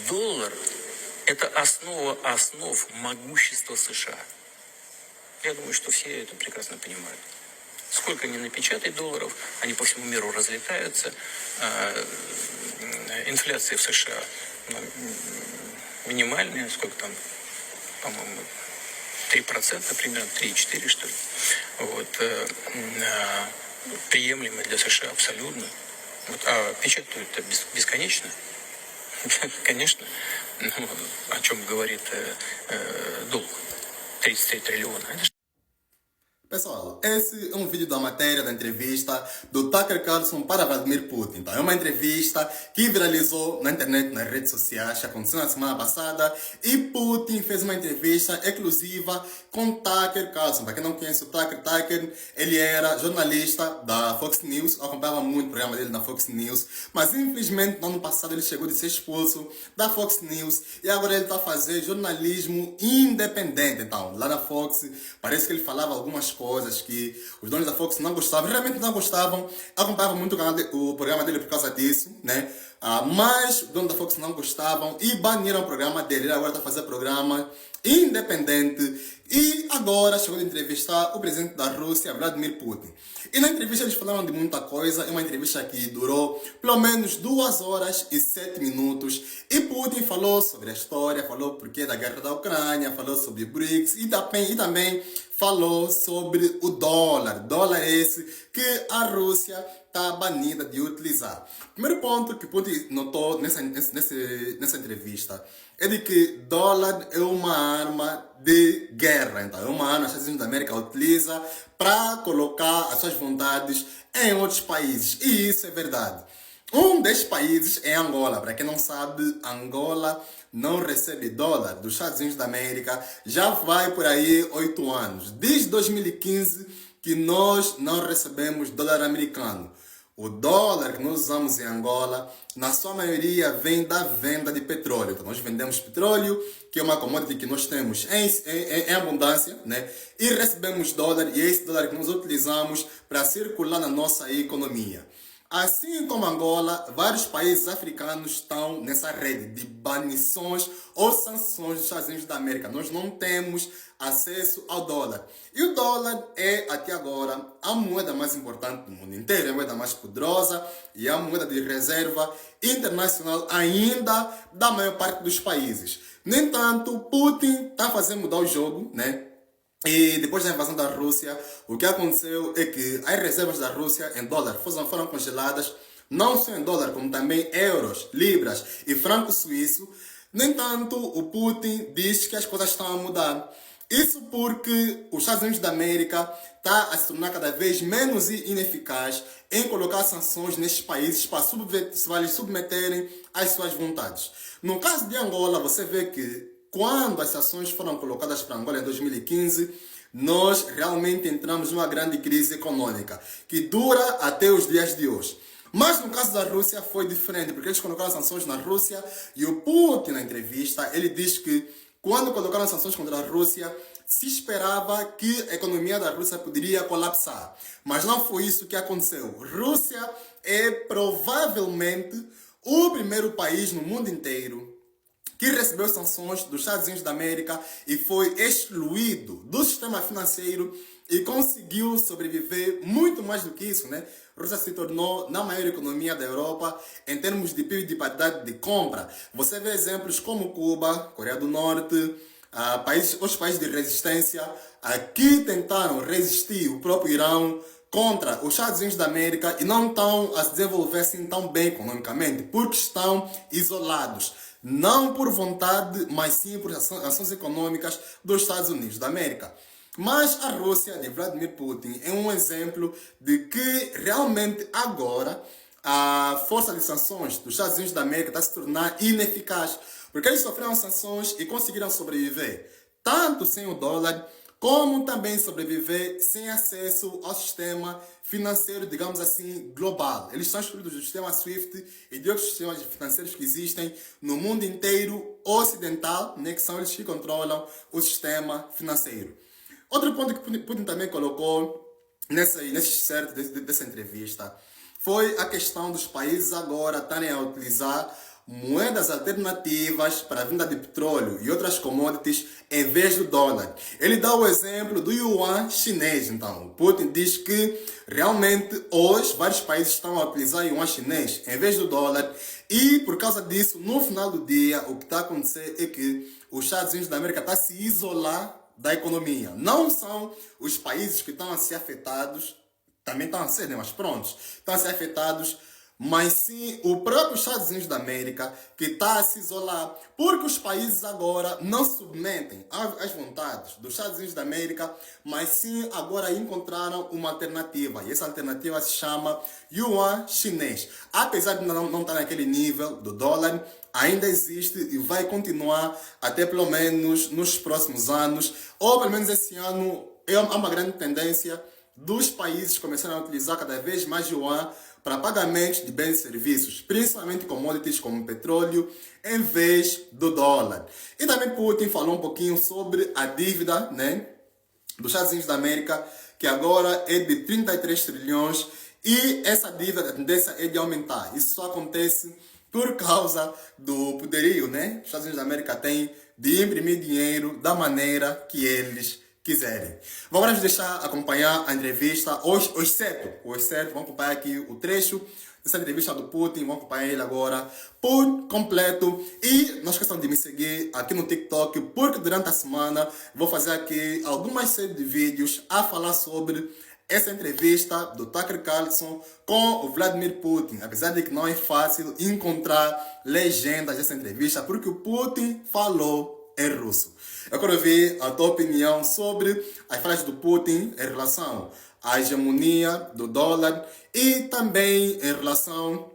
Доллар – это основа основ могущества США. Я думаю, что все это прекрасно понимают. Сколько ни напечатай долларов, они по всему миру разлетаются. Инфляция в США минимальная, сколько там, по-моему, 3% примерно, 3,4 что ли. Вот, приемлемо для США абсолютно. Вот, а печатают-то бесконечно. Конечно, о чем говорит долг. 33 триллиона. Pessoal, esse é um vídeo da matéria da entrevista do Tucker Carlson para Vladimir Putin. Então, é uma entrevista que viralizou na internet, nas redes sociais, que aconteceu na semana passada. E Putin fez uma entrevista exclusiva com Tucker Carlson. Para quem não conhece o Tucker, ele era jornalista da Fox News. Eu acompanhava muito o programa dele na Fox News. Mas, infelizmente, no ano passado ele chegou de ser expulso da Fox News. E agora ele está a fazer jornalismo independente. Então, lá na Fox, parece que ele falava algumas coisas que os donos da Fox não gostavam, realmente não gostavam. Eu acompanhava muito o programa dele por causa disso, né? Mas os donos da Fox não gostavam e baniram o programa dele. Ele agora está a fazer programa independente e agora chegou a entrevistar o presidente da Rússia, Vladimir Putin. E na entrevista eles falaram de muita coisa, é uma entrevista que durou pelo menos 2 horas e 7 minutos. E Putin falou sobre a história, falou por que da guerra da Ucrânia, falou sobre BRICS e também falou sobre o dólar. Dólar esse que a Rússia está banida de utilizar. O primeiro ponto que Putin notou nessa entrevista é de que dólar é uma arma de guerra. Então, é uma arma que os Estados Unidos da América utiliza para colocar as suas vontades em outros países. E isso é verdade. Um desses países é Angola. Para quem não sabe, Angola não recebe dólar dos Estados Unidos da América. Já vai por aí 8 anos. Desde 2015 que nós não recebemos dólar americano. O dólar que nós usamos em Angola, na sua maioria, vem da venda de petróleo. Então, nós vendemos petróleo, que é uma commodity que nós temos em abundância, né? E recebemos dólar, e é esse dólar que nós utilizamos para circular na nossa economia. Assim como Angola, vários países africanos estão nessa rede de banições ou sanções dos Estados Unidos da América. Nós não temos acesso ao dólar. E o dólar é, até agora, a moeda mais importante do mundo inteiro, a moeda mais poderosa e a moeda de reserva internacional ainda da maior parte dos países. No entanto, Putin está fazendo mudar o jogo, né? E depois da invasão da Rússia, o que aconteceu é que as reservas da Rússia em dólar foram congeladas, não só em dólar, como também euros, libras e franco suíço. No entanto, o Putin diz que as coisas estão a mudar. Isso porque os Estados Unidos da América está a se tornar cada vez menos ineficaz em colocar sanções nestes países para lhes submeterem às suas vontades. No caso de Angola, você vê que quando as sanções foram colocadas para Angola em 2015, nós realmente entramos numa grande crise econômica, que dura até os dias de hoje. Mas no caso da Rússia foi diferente, porque eles colocaram sanções na Rússia e o Putin, na entrevista, ele diz que quando colocaram sanções contra a Rússia, se esperava que a economia da Rússia poderia colapsar. Mas não foi isso que aconteceu. Rússia é provavelmente o primeiro país no mundo inteiro que recebeu sanções dos Estados Unidos da América e foi excluído do sistema financeiro e conseguiu sobreviver muito mais do que isso, né? A Rússia se tornou na maior economia da Europa em termos de PIB de paridade de compra. Você vê exemplos como Cuba, Coreia do Norte, outros países de resistência que tentaram resistir o próprio Irão contra os Estados Unidos da América e não estão a se desenvolver assim tão bem economicamente, porque estão isolados. Não por vontade, mas sim por ações econômicas dos Estados Unidos da América. Mas a Rússia de Vladimir Putin é um exemplo de que realmente agora a força de sanções dos Estados Unidos da América está a se tornar ineficaz. Porque eles sofreram sanções e conseguiram sobreviver tanto sem o dólar, como também sobreviver sem acesso ao sistema financeiro, digamos assim, global. Eles são excluídos do sistema SWIFT e de outros sistemas financeiros que existem no mundo inteiro ocidental, né, que são eles que controlam o sistema financeiro. Outro ponto que Putin também colocou nesse certo dessa entrevista foi a questão dos países agora estarem a utilizar moedas alternativas para a venda de petróleo e outras commodities em vez do dólar. Ele dá o exemplo do yuan chinês. Então, Putin diz que realmente hoje vários países estão a utilizar yuan chinês em vez do dólar e por causa disso, no final do dia, o que está a acontecer é que os Estados Unidos da América está a se isolar da economia. Não são os países que estão a ser afetados, também estão a ser, né? Mas prontos, estão a ser afetados, mas sim o próprio Estados Unidos da América que está a se isolar, porque os países agora não se submetem às vontades dos Estados Unidos da América, mas sim agora encontraram uma alternativa, e essa alternativa se chama yuan chinês. Apesar de não estar naquele nível do dólar, ainda existe e vai continuar até pelo menos nos próximos anos, ou pelo menos esse ano. Há uma grande tendência dos países começarem a utilizar cada vez mais yuan para pagamentos de bens e serviços, principalmente commodities como petróleo, em vez do dólar. E também Putin falou um pouquinho sobre a dívida, né, dos Estados Unidos da América, que agora é de 33 trilhões, e essa dívida, a tendência é de aumentar. Isso só acontece por causa do poderio, né? Os Estados Unidos da América têm de imprimir dinheiro da maneira que eles quiserem. Vamos agora deixar acompanhar a entrevista, os certo, vamos acompanhar aqui o trecho dessa entrevista do Putin, vamos acompanhar ele agora por completo. E não esqueçam de me seguir aqui no TikTok, porque durante a semana vou fazer aqui algumas séries de vídeos a falar sobre essa entrevista do Tucker Carlson com o Vladimir Putin. Apesar de que não é fácil encontrar legendas dessa entrevista, porque o Putin falou em russo. Eu quero ver a tua opinião sobre as falas do Putin em relação à hegemonia do dólar e também em relação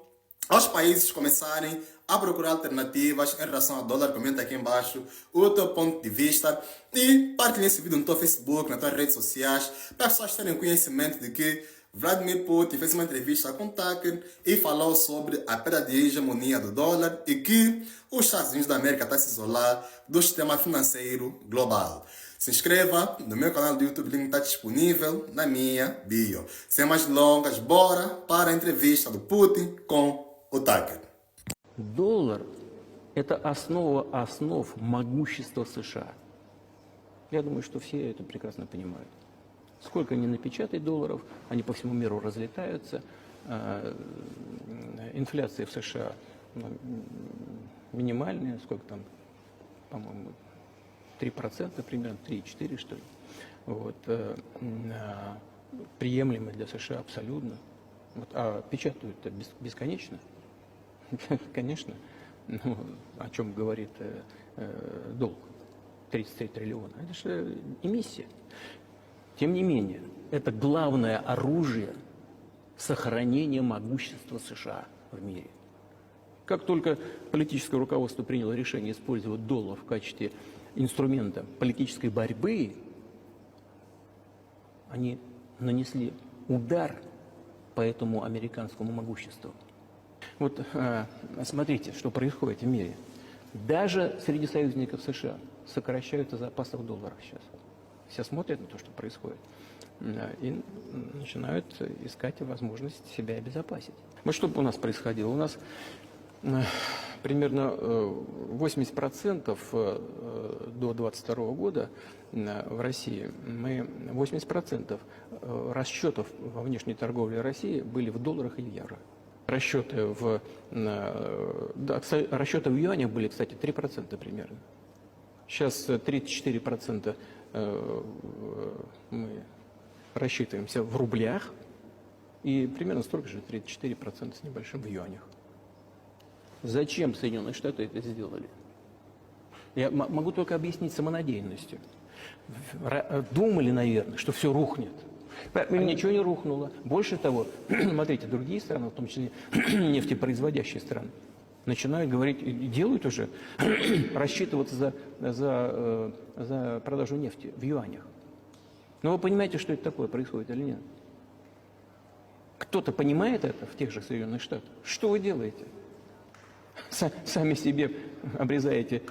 aos países começarem a procurar alternativas em relação ao dólar. Comenta aqui embaixo o teu ponto de vista e partilhe esse vídeo no teu Facebook, nas tuas redes sociais, para as pessoas terem conhecimento de que Vladimir Putin fez uma entrevista com Tucker e falou sobre a perda de hegemonia do dólar e que os Estados Unidos da América estão a se isolar do sistema financeiro global. Se inscreva no meu canal do YouTube, o link está disponível na minha bio. Sem mais delongas, bora para a entrevista do Putin com o Tucker. Доллар – это основа основ могущества США. Я думаю, что все это прекрасно понимают. Сколько они напечатают долларов, они по всему миру разлетаются. Инфляция в США минимальная, сколько там, по-моему, 3% примерно, 3-4 что ли. Вот, приемлемо для США абсолютно. Вот, а печатают-то бесконечно. Конечно, ну, о чем говорит долг, 33 триллиона. Это же эмиссия. Тем не менее, это главное оружие сохранения могущества США в мире. Как только политическое руководство приняло решение использовать доллар в качестве инструмента политической борьбы, они нанесли удар по этому американскому могуществу. Вот смотрите, что происходит в мире. Даже среди союзников США сокращаются запасы в долларах сейчас. Все смотрят на то, что происходит, и начинают искать возможность себя обезопасить. Вот что у нас происходило? У нас примерно 80% до 2022 года в России, 80% расчетов во внешней торговле России были в долларах и в евро. Расчеты в юанях были, кстати, 3% примерно. Сейчас 34% мы рассчитываемся в рублях, и примерно столько же, 34% с небольшим в юанях. Зачем Соединенные Штаты это сделали? Я могу только объяснить самонадеянностью. Думали, наверное, что все рухнет. А ничего не рухнуло. Больше того, смотрите, другие страны, в том числе нефтепроизводящие страны, начинают говорить, и делают уже, рассчитываться за продажу нефти в юанях. Но вы понимаете, что это такое происходит или нет? Кто-то понимает это в тех же Соединенных Штатах? Что вы делаете? Сами себе обрезаете